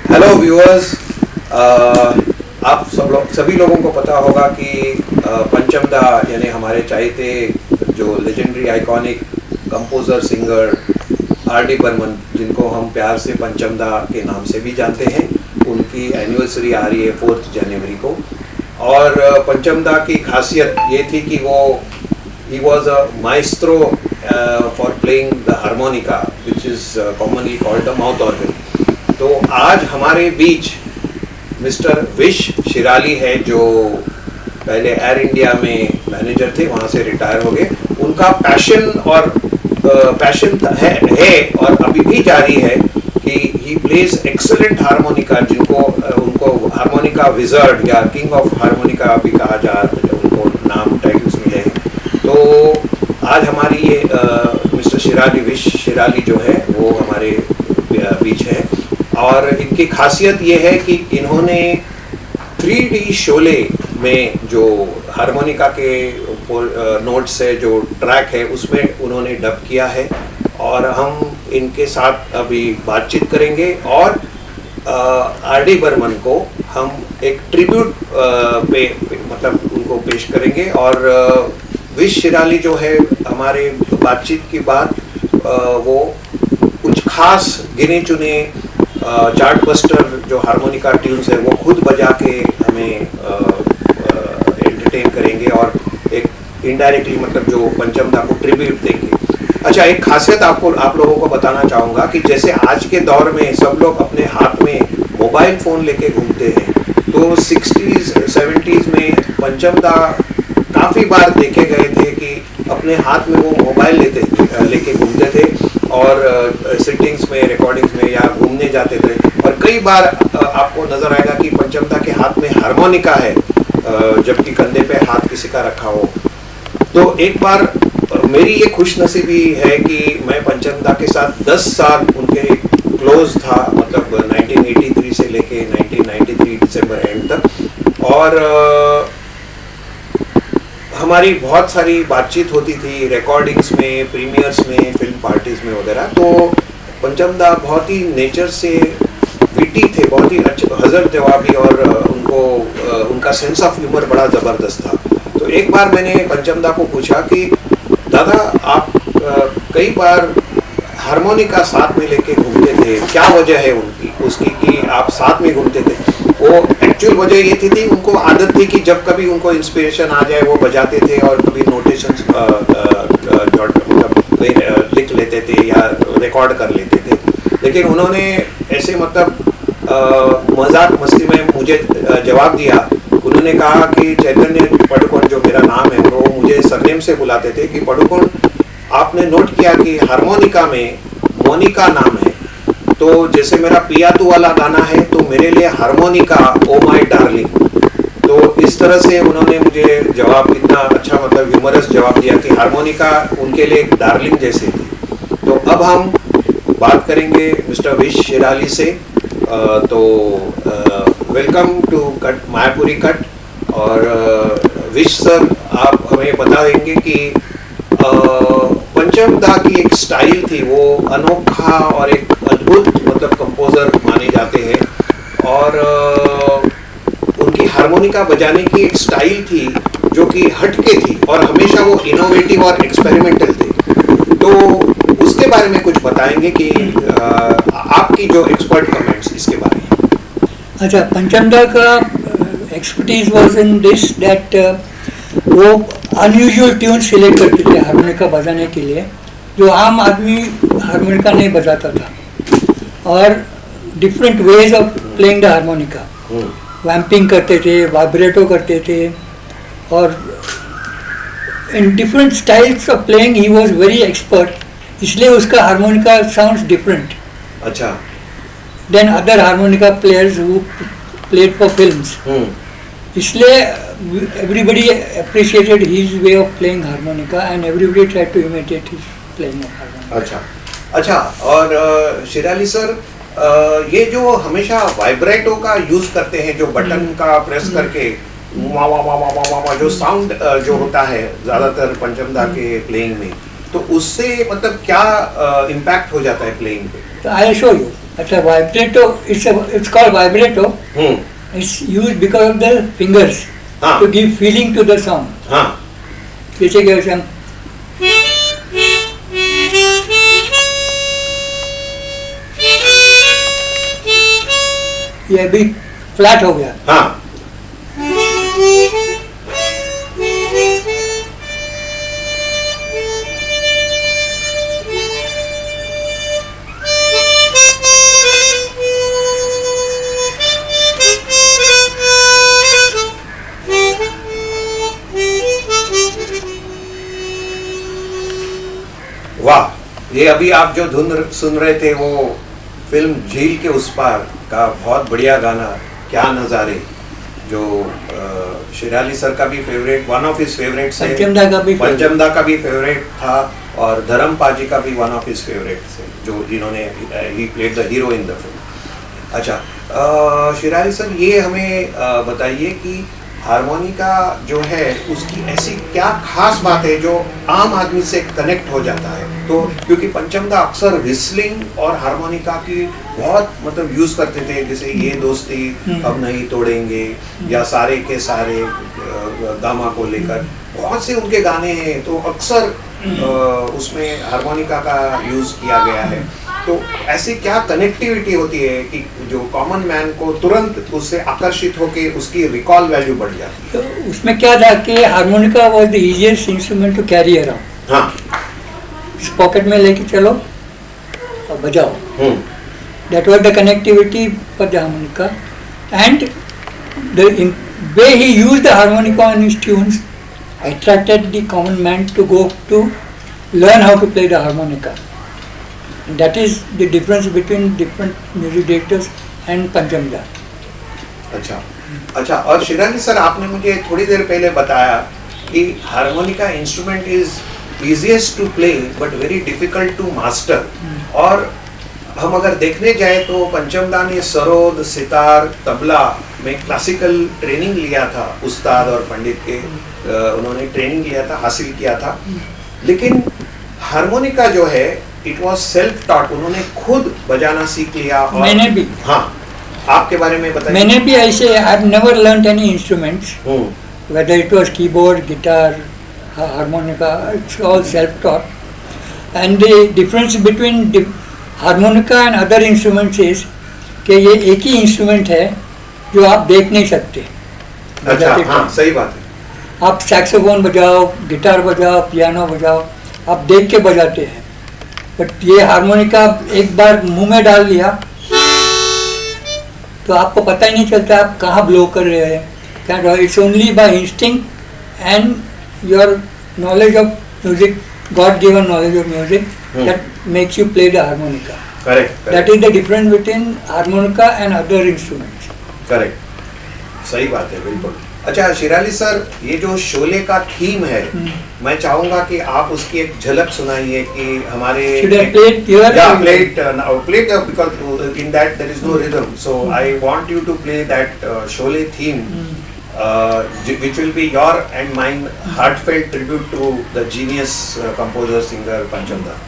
Hello viewers, आप सभी लोगों को पता होगा कि पंचम दा यानी हमारे चाहते जो legendary iconic composer singer R D Burman, जिनको हम प्यार से पंचम दा के नाम से भी जानते हैं, उनकी एनिवर्सरी आ रही है 4 जनवरी को। और पंचम दा की खासियत ये थी कि वो he was a maestro for playing the harmonica, which is commonly called the mouth organ. तो आज हमारे बीच मिस्टर विश शिराली है, जो पहले एयर इंडिया में मैनेजर थे, वहाँ से रिटायर हो गए। उनका पैशन है और अभी भी जारी है कि ही प्लेज एक्सेलेंट हारमोनिका, जिनको उनको हारमोनिका विजर्ड या किंग ऑफ हारमोनिका भी कहा जा, उनको नाम टाइटल्स मिले हैं। तो आज हमारी ये मिस्टर शिराली, विश शिराली जो है वो हमारे बीच है। और इनकी खासियत ये है कि इन्होंने 3D शोले में जो हारमोनिका के नोट्स है, जो ट्रैक है, उसमें उन्होंने डब किया है। और हम इनके साथ अभी बातचीत करेंगे और आर डी बर्मन को हम एक ट्रिब्यूट मतलब उनको पेश करेंगे। और विश शिराली जो है, हमारे बातचीत की बात वो कुछ खास गिने चुने चार्ट बस्टर जो हारमोनिका ट्यून्स है वो खुद बजा के हमें एंटरटेन करेंगे और एक इनडायरेक्टली मतलब जो पंचम दा को ट्रिब्यूट देंगे। अच्छा, एक खासियत आप लोगों को बताना चाहूँगा कि जैसे आज के दौर में सब लोग अपने हाथ में मोबाइल फ़ोन लेके घूमते हैं, तो 60s 70s में पंचम दा काफ़ी बार देखे गए थे कि अपने हाथ में वो मोबाइल लेके घूमते थे और सिटिंग्स में, रिकॉर्डिंग्स में या घूमने जाते थे। और कई बार आपको नज़र आएगा कि पंचम दा के हाथ में हारमोनिका है, जबकि कंधे पे हाथ किसी का रखा हो। तो एक बार मेरी ये खुशनसीबी है कि मैं पंचम दा के साथ 10 साल उनके क्लोज था, मतलब 1983 से लेके 1993 दिसंबर एंड तक। और हमारी बहुत सारी बातचीत होती थी रिकॉर्डिंग्स में, प्रीमियर्स में, फिल्म पार्टीज में वगैरह। तो पंचम दा बहुत ही नेचर से विटी थे, बहुत ही अच्छे हज़र जवाबी, और उनका सेंस ऑफ ह्यूमर बड़ा ज़बरदस्त था। तो एक बार मैंने पंचम दा को पूछा कि दादा, आप कई बार हारमोनिका साथ में लेके घूमते थे, क्या वजह है उसकी कि आप साथ में घूमते थे? वो एक्चुअल वजह ये थी उनको आदत थी कि जब कभी उनको इंस्पिरेशन आ जाए वो बजाते थे और कभी नोटेशंस लिख लेते थे या रिकॉर्ड कर लेते थे। लेकिन उन्होंने ऐसे मतलब मजाक मस्ती में मुझे जवाब दिया। उन्होंने कहा कि चैतन्य पडुकोन, जो मेरा नाम है, वो मुझे सरनेम से बुलाते थे कि पडुकोन, आपने नोट किया कि हारमोनिका में मोनिका नाम है, तो जैसे मेरा पियातू वाला गाना है तो मेरे लिए हारमोनिका ओ माय डार्लिंग। तो इस तरह से उन्होंने मुझे जवाब, इतना अच्छा मतलब ह्यूमरस जवाब दिया कि हारमोनिका उनके लिए एक डार्लिंग जैसे थी। तो अब हम बात करेंगे मिस्टर विश शिराली से। तो welcome to cut Mayapuri cut. और विश सर, आप हमें बता देंगे कि पंचम दा की एक स्टाइल थी, वो अनोखा और एक अद्भुत मतलब कंपोजर माने जाते हैं। और उनकी हारमोनिका बजाने की एक स्टाइल थी जो कि हटके थी और हमेशा वो इनोवेटिव और एक्सपेरिमेंटल थे। तो उसके बारे में कुछ बताएंगे कि आपकी जो एक्सपर्ट कमेंट्स इसके बारे में। अच्छा, पंचम दा का expertise was in this that वो अनयूजुअल ट्यून सिलेक्ट करते थे हारमोनिका बजाने के लिए, जो आम आदमी हारमोनिका नहीं बजाता था। और different ways of playing the harmonica, vamping करते थे, वाइब्रेटो करते थे, और in different styles of playing he was very expert. इसलिए उसका हारमोनिका साउंड्स डिफरेंट अच्छा than other harmonica players who played for films. इसलिए everybody appreciated his way of playing harmonica and everybody tried to imitate his playing of harmonica. अच्छा। और Shirali sir, ये जो हमेशा vibrato का यूज करते हैं, जो बटन का प्रेस करके वा वा वा वा वा वा वा जो साउंड जो होता है ज्यादातर पंचम दा के प्लेइंग में, तो उससे मतलब क्या इम्पैक्ट हो जाता है प्लेइंग पे? तो आई शो यू, अच्छा, vibrato, it's called vibrato. It's used because of the fingers हाँ. to give feeling to the sound. हाँ. जैसे कि वैसे हम ये अभी फ्लैट हो गया. हाँ. वाह, ये अभी आप जो धुन सुन रहे थे वो फिल्म झील के उस पार का बहुत बढ़िया गाना, क्या नज़ारे, जो शिराली सर का भी favourite, one of his favourite है, पंचमदा का भी फेवरेट था, और धर्म पाजी का भी वन ऑफ हिज फेवरेट है, जो जिन्होंने he played the hero in the film. अच्छा, शिराली सर ये हमें बताइए कि हारमोनिका जो है उसकी ऐसी क्या खास बात है जो आम आदमी से कनेक्ट हो जाता है. तो क्योंकि पंचमदा अक्सर विस्लिंग और हारमोनिका की बहुत मतलब यूज करते थे, जैसे ये दोस्ती अब नहीं तोड़ेंगे या सारे के सारे गामा को लेकर बहुत से उनके गाने हैं, तो अक्सर उसमें हारमोनिका का यूज किया गया है. तो ऐसी क्या कनेक्टिविटी होती है कि जो कॉमन मैन को तुरंत उससे आकर्षित होके उसकी रिकॉल वैल्यू बढ़ जाती है? तो उसमें क्या था कि harmonica was the easiest instrument to carry around. हाँ. इस पॉकेट में लेके चलो और बजाओ. That was the connectivity for the harmonica, and the way he used the harmonica on his tunes attracted the common man to go to learn how to play the harmonica. And that is the difference between different music directors and Panchmda. अच्छा अच्छा. और Shirani sir, आपने मुझे थोड़ी देर पहले बताया कि harmonica instrument is easiest to play but very difficult to master. और हम अगर देखने जाए तो पंचमदा ने सरोद, सितार, तबला में क्लासिकल ट्रेनिंग लिया था, उस्ताद और पंडित के उन्होंने ट्रेनिंग लिया था, हासिल किया था. लेकिन हारमोनिका जो है इट वाज सेल्फ टॉट, उन्होंने खुद बजाना सीख लिया. और मैंने भी. हाँ, आपके बारे में बताइए. मैंने भी ऐसे, I have never learned any instruments, whether it was keyboard, guitar, harmonica, it's all self taught. And the difference between harmonica and other instruments is कि ये एक ही इंस्ट्रूमेंट है जो आप देख नहीं सकते. अच्छा, हाँ, सही बात है. आप सैक्सोफोन बजाओ, गिटार बजाओ, पियानो बजाओ, आप देख के बजाते हैं. बट ये हारमोनिका एक बार मुंह में डाल लिया तो आपको पता ही नहीं चलता आप कहाँ ब्लो कर रहे हैं. क्या, it's only by instinct and your knowledge of music, God given knowledge of music, that makes you play the harmonica. Correct. That is the difference between harmonica and other instruments. Correct, सही बात है, बिल्कुल. अच्छा Shirali sir, ये जो शोले का theme है, मैं चाहूंगा कि आप उसकी एक झलक सुनाइए कि हमारे play because in that there is no rhythm, so I want you to play that Sholay theme, which will be your and mine heartfelt tribute to the genius composer singer Panchmda.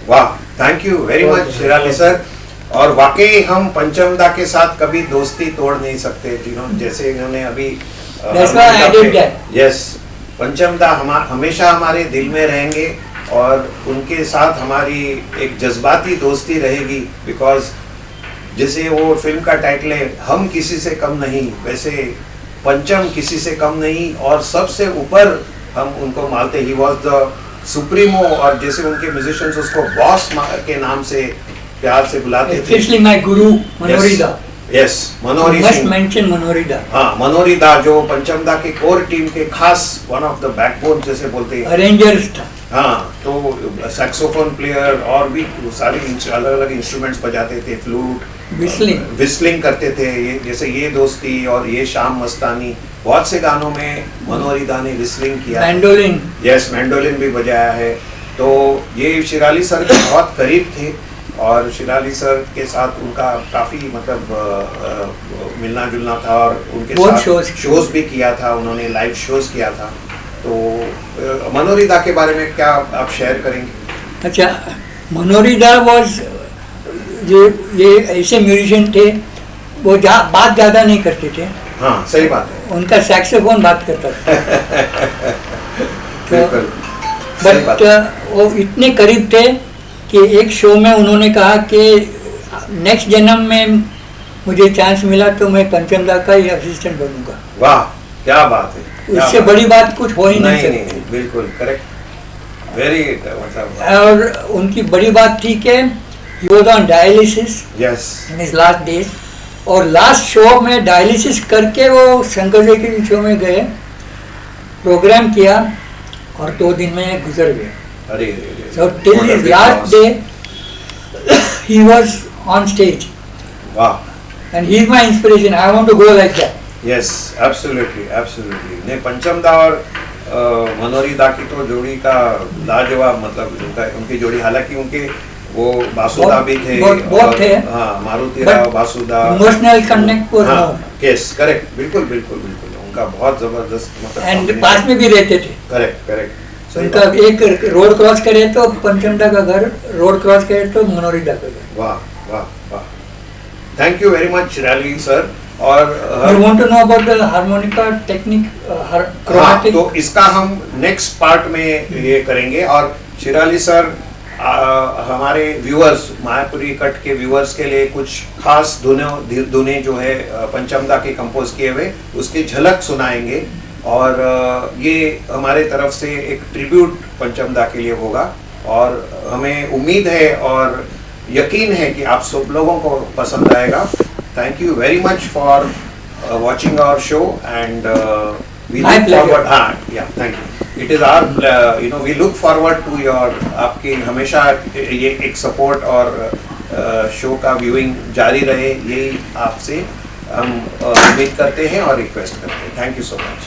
वाह, thank you very much Shirali sir. और वाकई हम पंचमदा के साथ कभी दोस्ती तोड़ नहीं सकते, जैसे इन्होंने अभी यस, पंचमदा हमेशा हमारे दिल में रहेंगे और उनके साथ हमारी एक जज्बाती दोस्ती रहेगी। बिकॉज जैसे वो फिल्म का टाइटल है, हम किसी से कम नहीं, वैसे पंचम किसी से कम नहीं और सबसे ऊपर हम उनको मानते। ही वॉज द सुप्रीमो, और जैसे उनके म्यूजिशियंस उसको बॉस के नाम से प्यार से बुलाते थे। Especially my guru Manori Da. Yes, Manori Must Singh. mention Manori Da. हाँ, मनोरी दा जो पंचमदा के कोर टीम के खास वन ऑफ द बैकबोन जैसे बोलते हैं। Arrangers था। हाँ, तो सैक्सोफोन प्लेयर और भी सारे अलग अलग इंस्ट्रूमेंट्स बजाते थे, फ्लूट, विस्लिंग करते थे। ये जैसे ये दोस्ती और ये शाम मस्तानी, बहुत से गानों में मनोरी दा ने विस्लिंग किया। मैंडोलिन। यस, मैंडोलिन भी बजाया है। तो ये शिराली सर के बहुत करीब थे और शिराली सर के साथ उनका काफ़ी मतलब मिलना जुलना था और उनके साथ शोज भी किया था, उन्होंने लाइव शोज किया था। तो मनोरी दा के बारे में क्या आप शेयर करेंगे? अच्छा, मनोरी दा वॉज ये ऐसे म्यूजिशियन थे, वो बात ज़्यादा नहीं करते थे। हाँ, सही बात है। उनका सैक्सोफोन बात करता था। बिल्कुल, बट वो इतने करीब थे कि एक शो में उन्होंने कहा कि नेक्स्ट जन्म में मुझे चांस मिला तो मैं पंचमदा का ही असिस्टेंट बनूंगा। वाह, क्या बात है। उससे बड़ी बात कुछ हो ही नहीं सकती। नहीं, बिल्कुल करेक्ट, वेरी मतलब। और उनकी बड़ी बात थी कि he was on dialysis in his last days, और लास्ट शो में डायलिसिस करके वो शंकर जी के शो में गए, प्रोग्राम किया और 2 दिन में गुजर गए। So till his last day he was on stage. Wow. And he is my inspiration. I want to go like that. Yes, absolutely, absolutely. ने पंचमदा और मनोरी दा की तो जोड़ी का लाजवाब, मतलब उनकी जोड़ी, हालांकि उनके वो बासुदा भी थे, बहुत थे। हाँ, मारुति राव बासुदा, इमोशनल कनेक्ट को। हाँ, यस, करेक्ट, बिल्कुल बिल्कुल बिल्कुल, उनका बहुत जबरदस्त मतलब। एंड पास में भी रहते थे। Correct correct. उनका एक रोड क्रॉस करे तो पंचमदा का घर, रोड क्रॉस करे तो मनोरी दा का घर। वाह वाह वाह, thank you very much Shirali sir. और you want to know about the harmonica technique, chromatic? तो इसका हम नेक्स्ट पार्ट में ये करेंगे। और शिराली सर हमारे व्यूअर्स, मायापुरी कट के व्यूअर्स के लिए कुछ खास धुनें जो है पंचमदा के कंपोज किए हुए, उसकी झलक सुनाएंगे। और ये हमारे तरफ से एक ट्रिब्यूट पंचमदा के लिए होगा और हमें उम्मीद है और यकीन है कि आप सब लोगों को पसंद आएगा। Thank you very much for watching our show, and we look forward. Yeah, thank you. It is our we look forward to your आपकी हमेशा ये एक सपोर्ट और शो का व्यूइंग जारी रहे, यही आपसे हम उम्मीद करते हैं और रिक्वेस्ट करते हैं। Thank you so much.